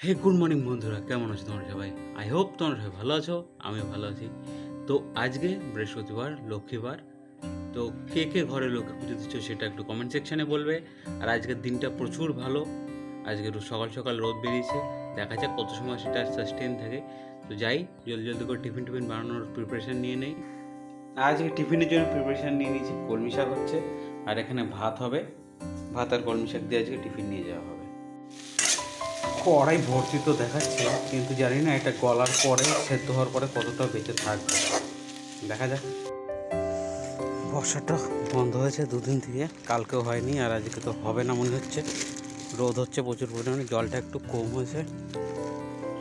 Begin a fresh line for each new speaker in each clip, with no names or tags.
হে good morning বন্ধুরা, কেমন আছো তোমরা সবাই? আই হোপ তোমরা সবাই ভালো আছো, আমিও ভালো আছি। তো আজকে বৃহস্পতিবার, লক্ষ্মীবার। তো কে কে ঘরে লক্ষ্মী পুজো দিচ্ছ সেটা একটু কমেন্ট সেকশানে বলবে। আর আজকের দিনটা প্রচুর ভালো। আজকে সকাল সকাল রোদ বেরিয়েছে, দেখা যাক কত সময় সেটা সাস্টেন থাকে। তো যাই, জলদি জলদি করে টিফিন বানানোর প্রিপারেশান নিয়ে নেই। আজকে টিফিনের জন্য প্রিপারেশান নিয়ে নিয়েছি, কলমি শাক হচ্ছে আর এখানে ভাত হবে। ভাত আর কলমি শাক দিয়ে আজকে টিফিন নিয়ে যাওয়া হবে। কড়াই ভর্তি তো দেখাচ্ছে, কিন্তু জানি না এটা গলার পরে, সেদ্ধ হওয়ার পরে কতটা বেঁচে থাকবে, দেখা যাক। বর্ষাটা বন্ধ হয়েছে দুদিন থেকে, কালকেও হয়নি আর আজকে তো হবে না মনে হচ্ছে। রোদ হচ্ছে প্রচুর পরিমাণে, জলটা একটু কম হয়েছে।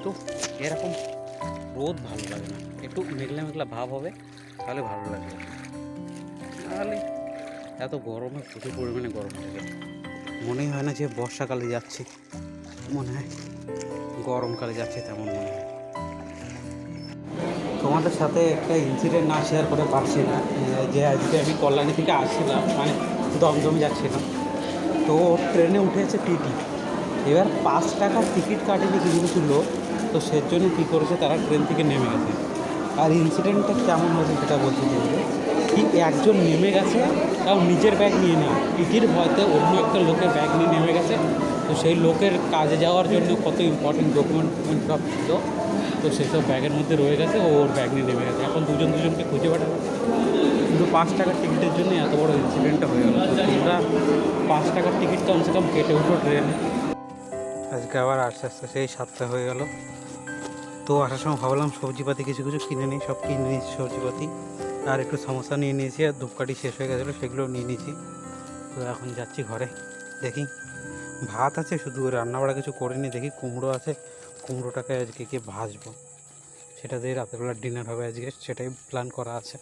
তো এরকম রোদ ভালো লাগে না, একটু মেঘলা মেঘলা ভাব হবে তাহলে ভালো লাগবে। তাহলে এত গরমে প্রচুর পরিমাণে গরম থাকে, মনেই হয় না যে বর্ষাকালে যাচ্ছি, মনে হয় গরমকালে যাচ্ছে তেমন মনে হয়। তোমাদের সাথে একটা ইনসিডেন্ট না শেয়ার করে পারছি না, যে আজকে আমি কল্যাণী থেকে আসছিলাম, মানে দমদমে যাচ্ছিলাম। তো ট্রেনে উঠেছে টিটি, এবার 5 টাকার টিকিট কাটেনি কিছু লোক, তো সেজন্য কী করেছে, তারা ট্রেন থেকে নেমে গেছে। আর ইনসিডেন্টটা কেমন হয়েছে সেটা বলতে চাইবে। ঠিক একজন নেমে গেছে, তাও নিজের ব্যাগ নিয়ে না, টিটির ভয়তে অন্য একটা লোকের ব্যাগ নিয়ে নেমে গেছে। তো সেই লোকের কাজে যাওয়ার জন্য কত ইম্পর্টেন্ট ডকুমেন্ট সব ছিল, তো সেসব ব্যাগের মধ্যে রয়ে গেছে, ও ওর ব্যাগ নিয়ে নেমে গেছে। এখন দুজনকে খুঁজে পাঠাবে, কিন্তু 5 টাকার টিকিটের জন্য এত বড় ইনসিডেন্টটা হয়ে গেল। তো তোমরা 5 টাকার টিকিট কমসে কম কেটে উঠো ট্রেনে। আজকে আবার আস্তে আস্তে সেই 7টা হয়ে গেল। তো আসার সময় ভাবলাম সবজিপাতি কিছু কিনে নিই, সব কিনে নিয়েছি সবজিপাতি, আর একটু সমস্যা নিয়ে নিয়েছি, আর ধূপকাঠি শেষ হয়ে গেছিলো সেগুলোও নিয়ে নিয়েছি। তো এখন যাচ্ছি ঘরে, দেখি ভাত আছে, শুধু রান্না বাড়া কিছু করিনি, দেখি কুমড়ো আছে, কুমড়োটাকে আজকে ভাজবো, সেটা দিয়ে রাতেরবেলা ডিনার হবে আজকে, সেটাই প্ল্যান করা আছে।